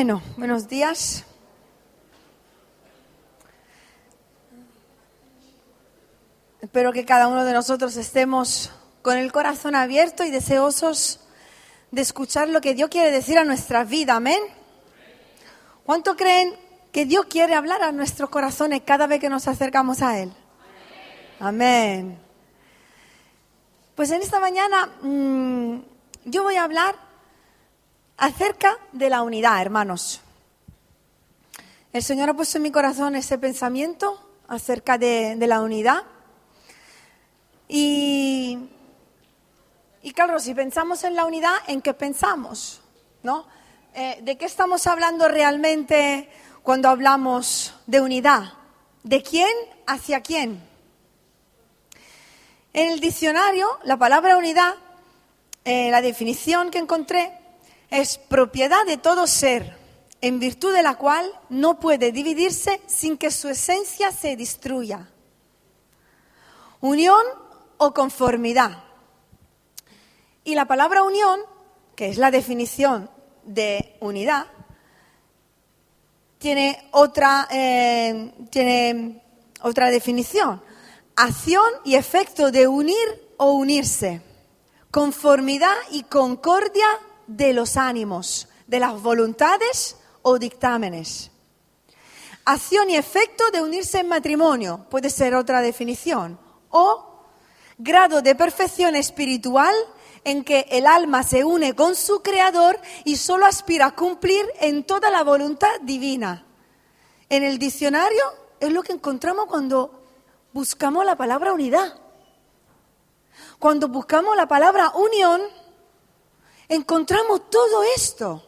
Bueno, buenos días. Espero que cada uno de nosotros estemos con el corazón abierto y deseosos de escuchar lo que Dios quiere decir a nuestra vida. Amén. ¿Cuánto creen que Dios quiere hablar a nuestros corazones cada vez que nos acercamos a Él? Amén. Pues en esta mañana yo voy a hablar acerca de la unidad, hermanos. El Señor ha puesto en mi corazón ese pensamiento acerca de la unidad. Y claro, si pensamos en la unidad, ¿en qué pensamos? ¿No? ¿De qué estamos hablando realmente cuando hablamos de unidad? ¿De quién hacia quién? En el diccionario, la palabra unidad, la definición que encontré, es propiedad de todo ser, en virtud de la cual no puede dividirse sin que su esencia se destruya. Unión o conformidad. Y la palabra unión, que es la definición de unidad, tiene otra definición. Acción y efecto de unir o unirse. Conformidad y concordia de los ánimos, de las voluntades o dictámenes. Acción y efecto de unirse en matrimonio, puede ser otra definición. O grado de perfección espiritual en que el alma se une con su Creador y solo aspira a cumplir en toda la voluntad divina. En el diccionario es lo que encontramos cuando buscamos la palabra unidad. Cuando buscamos la palabra unión, encontramos todo esto.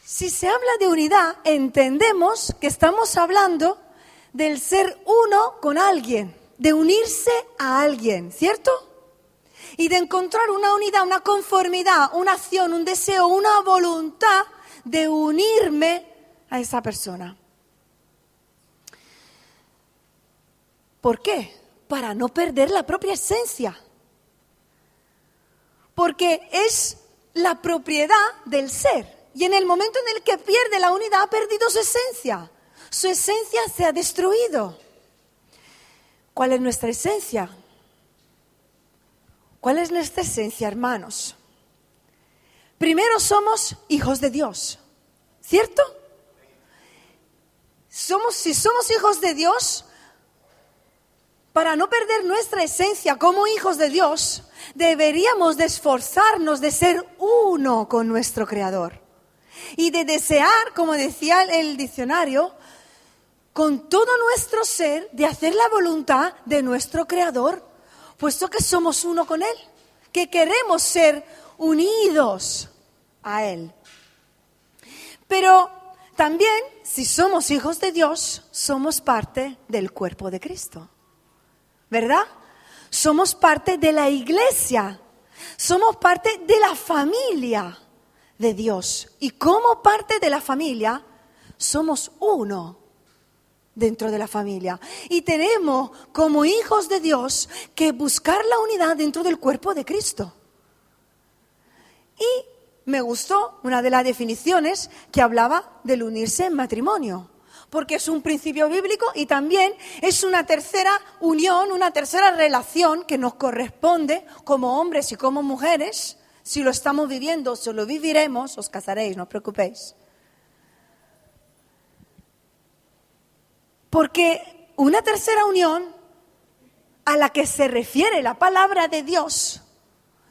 Si se habla de unidad, entendemos que estamos hablando del ser uno con alguien, de unirse a alguien, ¿cierto? Y de encontrar una unidad, una conformidad, una acción, un deseo, una voluntad de unirme a esa persona. ¿Por qué? Para no perder la propia esencia. Porque es la propiedad del ser. Y en el momento en el que pierde la unidad, ha perdido su esencia. Su esencia se ha destruido. ¿Cuál es nuestra esencia? ¿Cuál es nuestra esencia, hermanos? Primero somos hijos de Dios, ¿cierto? Si somos hijos de Dios, para no perder nuestra esencia como hijos de Dios, deberíamos de esforzarnos de ser uno con nuestro Creador. Y de desear, como decía el diccionario, con todo nuestro ser, de hacer la voluntad de nuestro Creador, puesto que somos uno con Él, que queremos ser unidos a Él. Pero también, si somos hijos de Dios, somos parte del cuerpo de Cristo, ¿verdad? Somos parte de la iglesia, somos parte de la familia de Dios. Y como parte de la familia, somos uno dentro de la familia. Y tenemos, como hijos de Dios, que buscar la unidad dentro del cuerpo de Cristo. Y me gustó una de las definiciones que hablaba del unirse en matrimonio, porque es un principio bíblico y también es una tercera unión, una tercera relación que nos corresponde como hombres y como mujeres. Si lo estamos viviendo, si lo viviremos, os casaréis, no os preocupéis. Porque una tercera unión a la que se refiere la palabra de Dios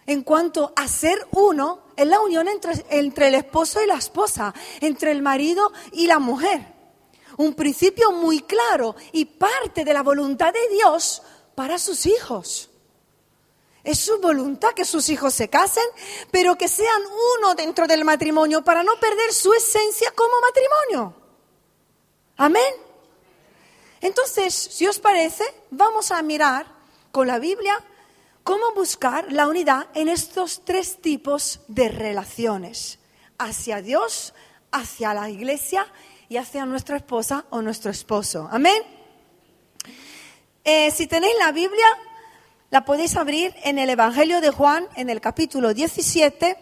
en cuanto a ser uno es la unión entre el esposo y la esposa, entre el marido y la mujer. Un principio muy claro y parte de la voluntad de Dios para sus hijos. Es su voluntad que sus hijos se casen, pero que sean uno dentro del matrimonio para no perder su esencia como matrimonio. Amén. Entonces, si os parece, vamos a mirar con la Biblia cómo buscar la unidad en estos tres tipos de relaciones. Hacia Dios, hacia la iglesia y hacia nuestra esposa o nuestro esposo. Amén. Si tenéis la Biblia, la podéis abrir en el Evangelio de Juan, en el capítulo 17.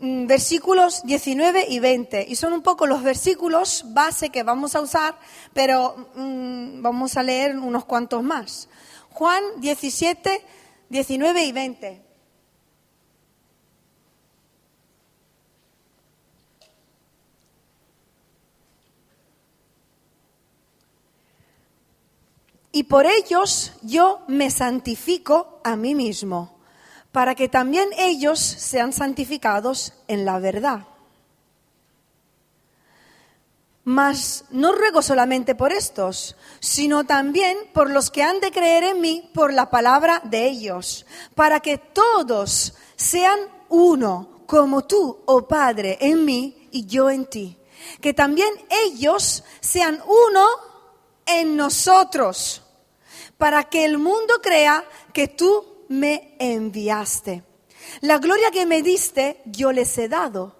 versículos 19 y 20. Y son un poco los versículos base que vamos a usar, pero vamos a leer unos cuantos más. Juan 17, 19 y 20. Y por ellos yo me santifico a mí mismo, para que también ellos sean santificados en la verdad. Mas no ruego solamente por estos, sino también por los que han de creer en mí por la palabra de ellos, para que todos sean uno, como tú, oh Padre, en mí y yo en ti. Que también ellos sean uno en nosotros, para que el mundo crea que tú me enviaste. La gloria que me diste yo les he dado,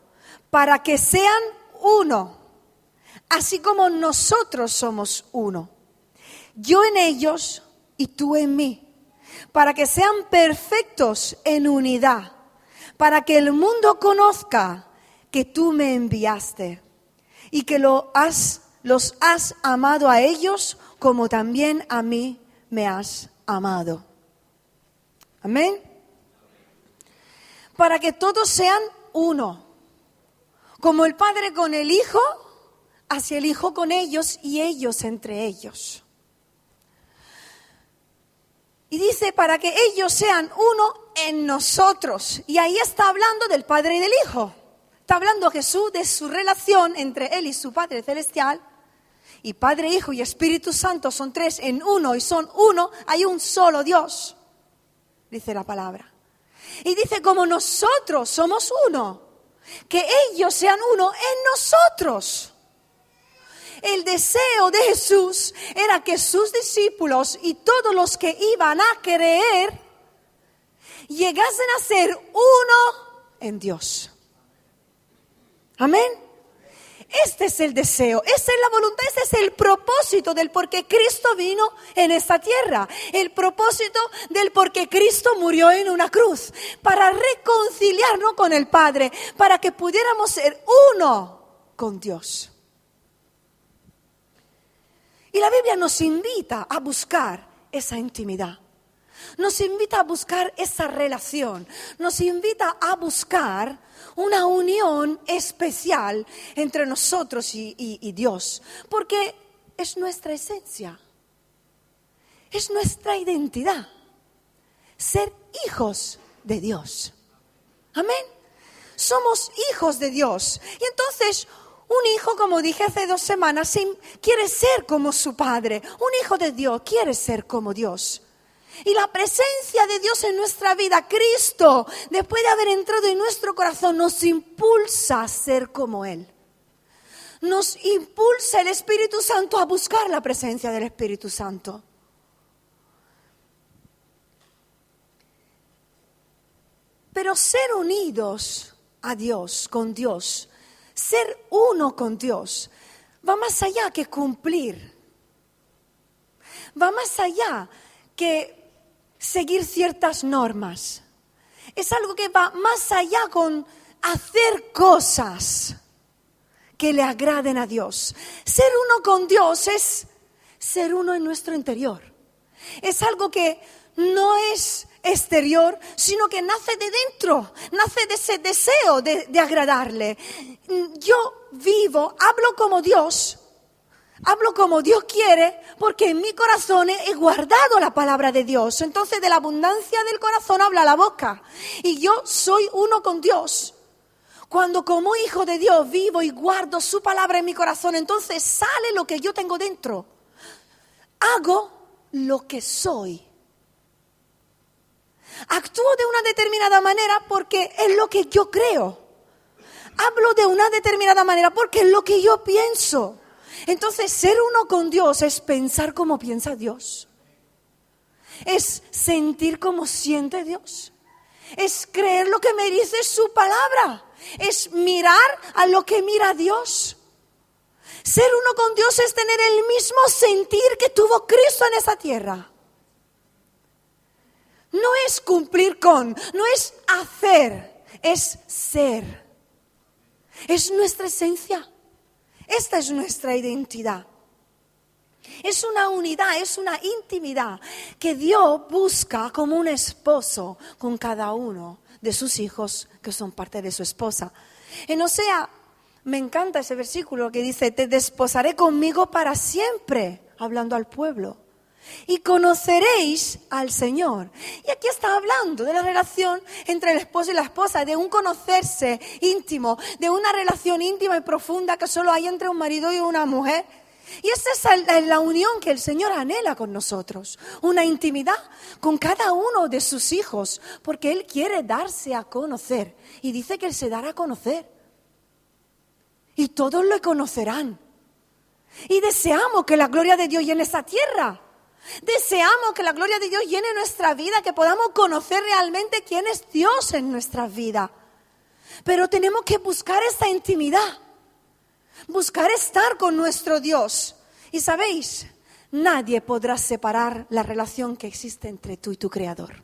para que sean uno, así como nosotros somos uno. Yo en ellos y tú en mí, para que sean perfectos en unidad, para que el mundo conozca que tú me enviaste y que los has amado a ellos como también a mí me has amado. Amén. Para que todos sean uno, como el Padre con el Hijo, así el Hijo con ellos y ellos entre ellos. Y dice, para que ellos sean uno en nosotros. Y ahí está hablando del Padre y del Hijo. Está hablando Jesús de su relación entre Él y su Padre Celestial. Y Padre, Hijo y Espíritu Santo son tres en uno y son uno. Hay un solo Dios, dice la palabra. Y dice, como nosotros somos uno, que ellos sean uno en nosotros. El deseo de Jesús era que sus discípulos y todos los que iban a creer llegasen a ser uno en Dios. Amén. Este es el deseo, esa es la voluntad, ese es el propósito del por qué Cristo vino en esta tierra. El propósito del por qué Cristo murió en una cruz. Para reconciliarnos con el Padre, para que pudiéramos ser uno con Dios. Y la Biblia nos invita a buscar esa intimidad. Nos invita a buscar esa relación. Nos invita a buscar una unión especial entre nosotros y Dios. Porque es nuestra esencia. Es nuestra identidad. Ser hijos de Dios. Amén. Somos hijos de Dios. Y entonces un hijo, como dije hace 2 semanas, quiere ser como su padre. Un hijo de Dios quiere ser como Dios. Y la presencia de Dios en nuestra vida, Cristo, después de haber entrado en nuestro corazón, nos impulsa a ser como Él. Nos impulsa el Espíritu Santo a buscar la presencia del Espíritu Santo. Pero ser unidos a Dios, con Dios, ser uno con Dios, va más allá que cumplir. Va más allá que seguir ciertas normas. Es algo que va más allá con hacer cosas que le agraden a Dios. Ser uno con Dios es ser uno en nuestro interior. Es algo que no es exterior, sino que nace de dentro, nace de ese deseo de agradarle. Yo vivo, hablo como Dios quiere, porque en mi corazón he guardado la palabra de Dios. Entonces de la abundancia del corazón habla la boca. Y yo soy uno con Dios. Cuando como hijo de Dios vivo y guardo su palabra en mi corazón, entonces sale lo que yo tengo dentro. Hago lo que soy. Actúo de una determinada manera porque es lo que yo creo. Hablo de una determinada manera porque es lo que yo pienso. Entonces, ser uno con Dios es pensar como piensa Dios. Es sentir como siente Dios. Es creer lo que me dice su palabra. Es mirar a lo que mira Dios. Ser uno con Dios es tener el mismo sentir que tuvo Cristo en esa tierra. No es cumplir con, no es hacer, es ser. Es nuestra esencia. Esta es nuestra identidad. Es una unidad, es una intimidad que Dios busca como un esposo con cada uno de sus hijos que son parte de su esposa. En Osea, me encanta ese versículo que dice, te desposaré conmigo para siempre, hablando al pueblo. Y conoceréis al Señor. Y aquí está hablando de la relación entre el esposo y la esposa, de un conocerse íntimo, de una relación íntima y profunda que solo hay entre un marido y una mujer. Y esa es la unión que el Señor anhela con nosotros, una intimidad con cada uno de sus hijos, porque Él quiere darse a conocer y dice que Él se dará a conocer. Y todos lo conocerán. Y deseamos que la gloria de Dios llene esta tierra. Deseamos que la gloria de Dios llene nuestra vida, que podamos conocer realmente quién es Dios en nuestra vida. Pero tenemos que buscar esta intimidad, buscar estar con nuestro Dios. Y sabéis, nadie podrá separar la relación que existe entre tú y tu Creador.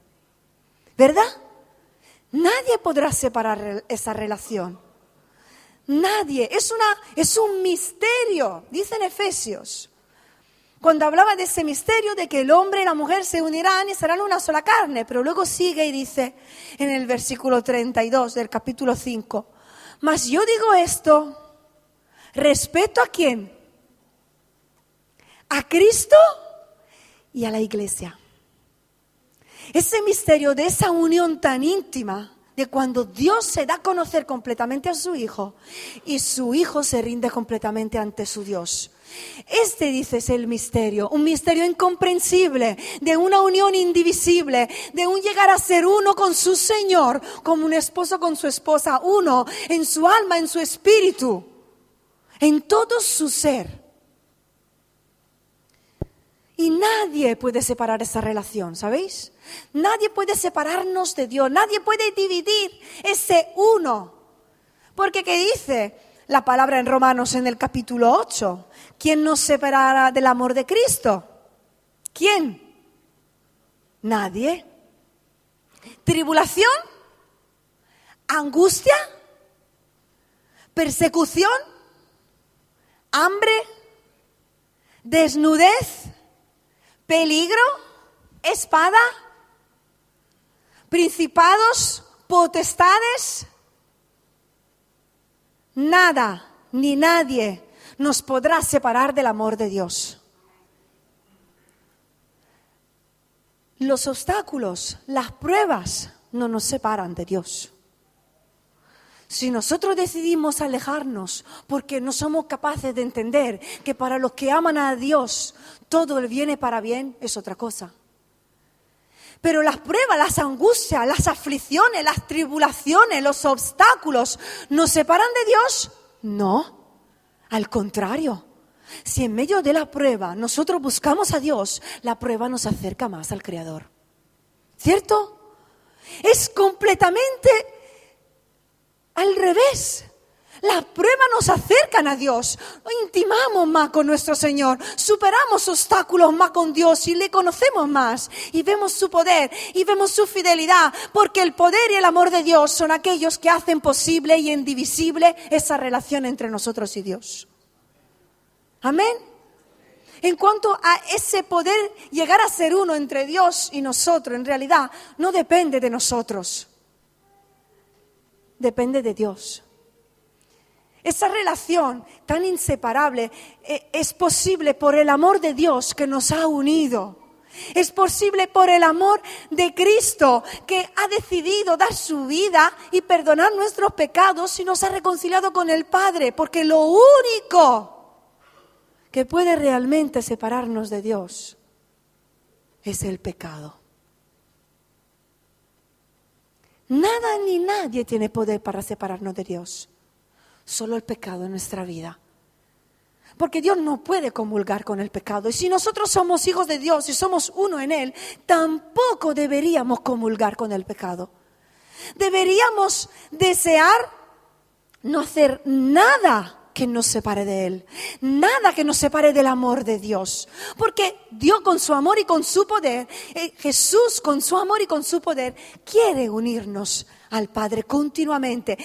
¿Verdad? Nadie podrá separar esa relación. Nadie. Es un misterio, dice en Efesios. Cuando hablaba de ese misterio de que el hombre y la mujer se unirán y serán una sola carne. Pero luego sigue y dice en el versículo 32 del capítulo 5. Mas yo digo esto, ¿respeto a quién? A Cristo y a la iglesia. Ese misterio de esa unión tan íntima, de cuando Dios se da a conocer completamente a su Hijo y su Hijo se rinde completamente ante su Dios. Dice, es el misterio, un misterio incomprensible, de una unión indivisible, de un llegar a ser uno con su Señor, como un esposo con su esposa, uno en su alma, en su espíritu, en todo su ser. Y nadie puede separar esa relación, ¿sabéis? Nadie puede separarnos de Dios, nadie puede dividir ese uno. Porque ¿qué dice la palabra en Romanos en el capítulo 8? ¿Quién nos separará del amor de Cristo? ¿Quién? Nadie. ¿Tribulación? ¿Angustia? ¿Persecución? ¿Hambre? ¿Desnudez? ¿Peligro? ¿Espada? ¿Principados? ¿Potestades? Nada ni nadie nos podrá separar del amor de Dios. Los obstáculos, las pruebas no nos separan de Dios. Si nosotros decidimos alejarnos porque no somos capaces de entender que para los que aman a Dios todo viene para bien, es otra cosa. Pero las pruebas, las angustias, las aflicciones, las tribulaciones, los obstáculos, ¿nos separan de Dios? No, al contrario. Si en medio de la prueba nosotros buscamos a Dios, la prueba nos acerca más al Creador. ¿Cierto? Es completamente al revés. Las pruebas nos acercan a Dios, intimamos más con nuestro Señor, superamos obstáculos más con Dios y le conocemos más y vemos su poder y vemos su fidelidad, porque el poder y el amor de Dios son aquellos que hacen posible y indivisible esa relación entre nosotros y Dios. Amén. En cuanto a ese poder llegar a ser uno entre Dios y nosotros, en realidad no depende de nosotros, depende de Dios. Esa relación tan inseparable es posible por el amor de Dios que nos ha unido. Es posible por el amor de Cristo que ha decidido dar su vida y perdonar nuestros pecados y nos ha reconciliado con el Padre. Porque lo único que puede realmente separarnos de Dios es el pecado. Nada ni nadie tiene poder para separarnos de Dios. Solo el pecado en nuestra vida. Porque Dios no puede comulgar con el pecado. Y si nosotros somos hijos de Dios y somos uno en Él, tampoco deberíamos comulgar con el pecado. Deberíamos desear no hacer nada que nos separe de Él. Nada que nos separe del amor de Dios. Porque Dios con su amor y con su poder, Jesús con su amor y con su poder, quiere unirnos al Padre continuamente.